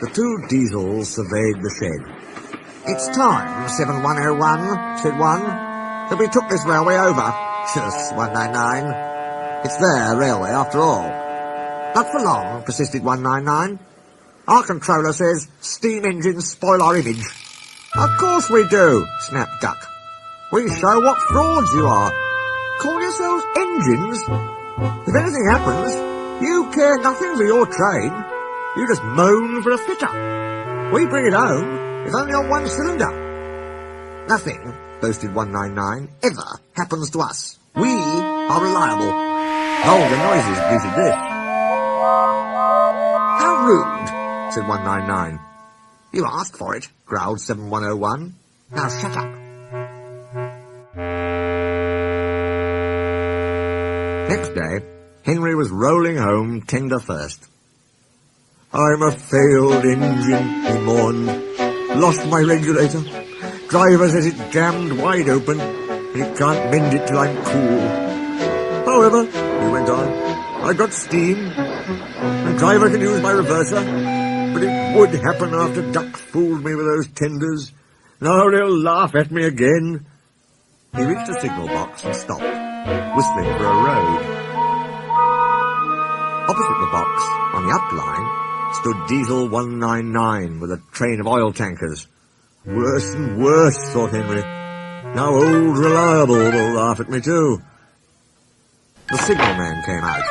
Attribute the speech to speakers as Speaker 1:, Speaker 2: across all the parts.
Speaker 1: The two diesels surveyed the shed. "It's time, 7101, said one, that we took this railway over." "Shush, 199. It's their railway after all." "Not for long," persisted 199. "Our controller says steam engines spoil our image." "Of course we do," snapped Duck. "We show what frauds you are. Call yourselves engines? If anything happens, you care nothing for your train. You just moan for a fitter. We bring it home, if only on one cylinder." "Nothing," boasted 199, "ever happens to us. We are reliable." Oh, the noises greeted this. "How rude," said 199. "You asked for it," growled 7101. "Now shut up." Next day, Henry was rolling home tender first. "I'm a failed engine," he mourned. "Lost my regulator. Driver says it's jammed wide open, and he can't mend it till I'm cool. However," he went on, "I got steam, and driver can use my reverser, but it would happen after Duck fooled me with those tenders. Now they'll laugh at me again." He reached a signal box and stopped, whistling for a road. Opposite the box, on the up line, stood Diesel 199 with a train of oil tankers. Worse and worse, thought Henry. Now old Reliable will laugh at me too. The signalman came out.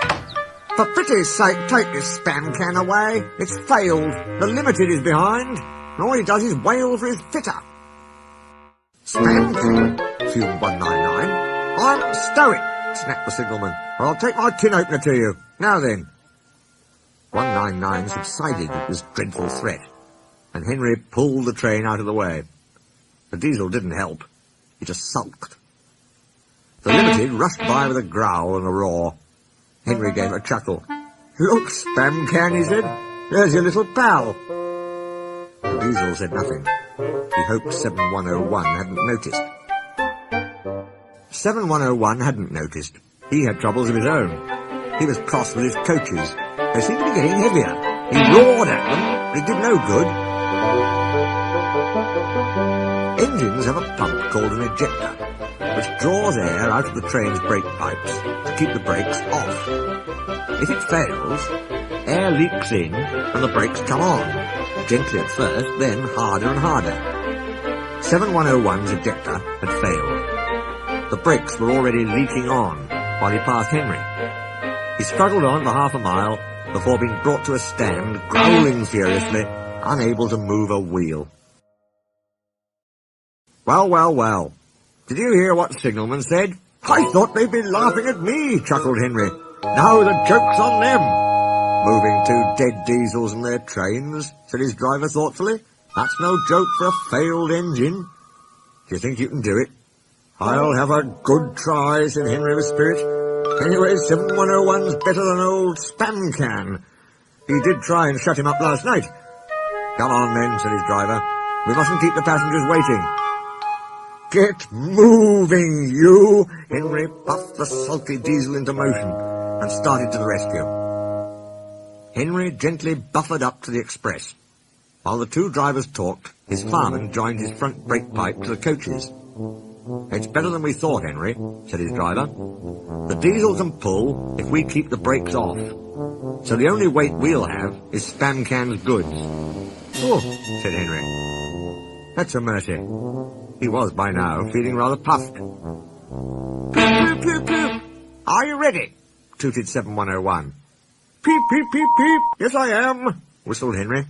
Speaker 1: "For pity's sake, take this spam can away. It's failed. The Limited is behind, and all he does is wail for his fitter." "Spam can?" fumed 199. "Stow it," snapped the signalman, "or I'll take my tin opener to you. Now then." 199 subsided at this dreadful threat, and Henry pulled the train out of the way. The diesel didn't help. He just sulked. The Limited rushed by with a growl and a roar. Henry gave a chuckle. "Look, spam can," he said. "There's your little pal." The diesel said nothing. He hoped 7101 hadn't noticed. 7101 hadn't noticed. He had troubles of his own. He was cross with his coaches. They seemed to be getting heavier. He roared at them, but it did no good. Engines have a pump called an ejector, which draws air out of the train's brake pipes to keep the brakes off. If it fails, air leaks in and the brakes come on, gently at first, then harder and harder. 7101's ejector had failed. The brakes were already leaking on while he passed Henry. He struggled on for half a mile before being brought to a stand, growling furiously, unable to move a wheel. "Well, well, well. Did you hear what the signalman said?" "I thought they'd be laughing at me," chuckled Henry. "Now the joke's on them." "Moving two dead diesels and their trains," said his driver thoughtfully. "That's no joke for a failed engine. Do you think you can do it?" "I'll have a good try," said Henry with spirit. "Anyway, 7101's better than old spam can. He did try and shut him up last night." "Come on then," said his driver. "We mustn't keep the passengers waiting." "Get moving, you!" Henry puffed the sulky diesel into motion and started to the rescue. Henry gently buffered up to the express. While the two drivers talked, his fireman joined his front brake pipe to the coaches. "It's better than we thought, Henry," said his driver. "The diesel can pull if we keep the brakes off. So the only weight we'll have is spam can's goods." "Oh," said Henry. "That's a mercy." He was, by now, feeling rather puffed. "Peep, peep, peep, peep. Are you ready?" tooted 7101. "Peep, peep, peep, peep. Yes, I am," whistled Henry.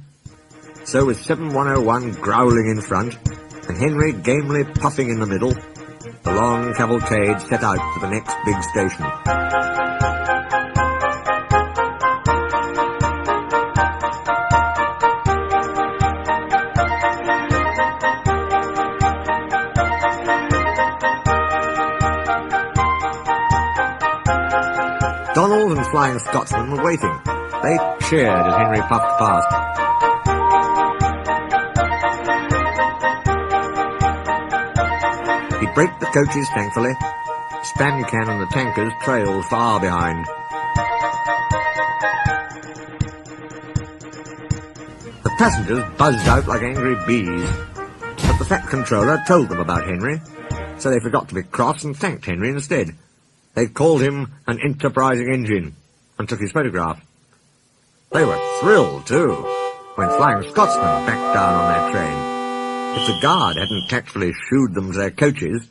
Speaker 1: So with 7101 growling in front, and Henry gamely puffing in the middle, the long cavalcade set out for the next big station. Donald and Flying Scotsman were waiting. They cheered as Henry puffed past. He braked the coaches thankfully. Spam Can and the tankers trailed far behind. The Passengers buzzed out like angry bees, but the Fat Controller told them about Henry, so they forgot to be cross and thanked Henry instead. They called him an enterprising engine and took his photograph. They were thrilled, too, when Flying Scotsman backed down on their train. If the guard hadn't tactfully shooed them to their coaches,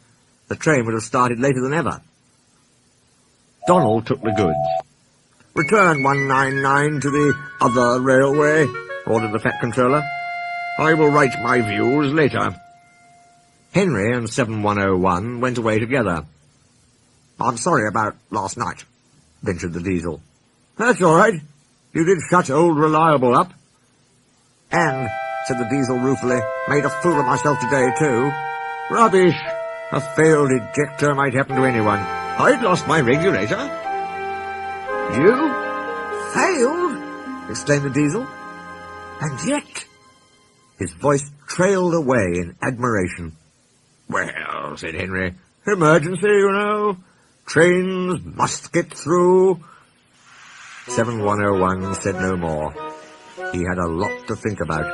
Speaker 1: the train would have started later than ever. Donald took the goods. "Return 199 to the other railway," ordered the Fat Controller. "I will write my views later." Henry and 7101 went away together. "I'm sorry about last night," ventured the Diesel. "That's all right. You did shut old Reliable up." "And," said the Diesel ruefully, "made a fool of myself today, too." "Rubbish. A failed ejector might happen to anyone. I'd lost my regulator." "You? Failed?" exclaimed the Diesel. "And yet—" His voice trailed away in admiration. "Well," said Henry, "emergency, you know. Trains must get through." 7101 said no more. He had a lot to think about.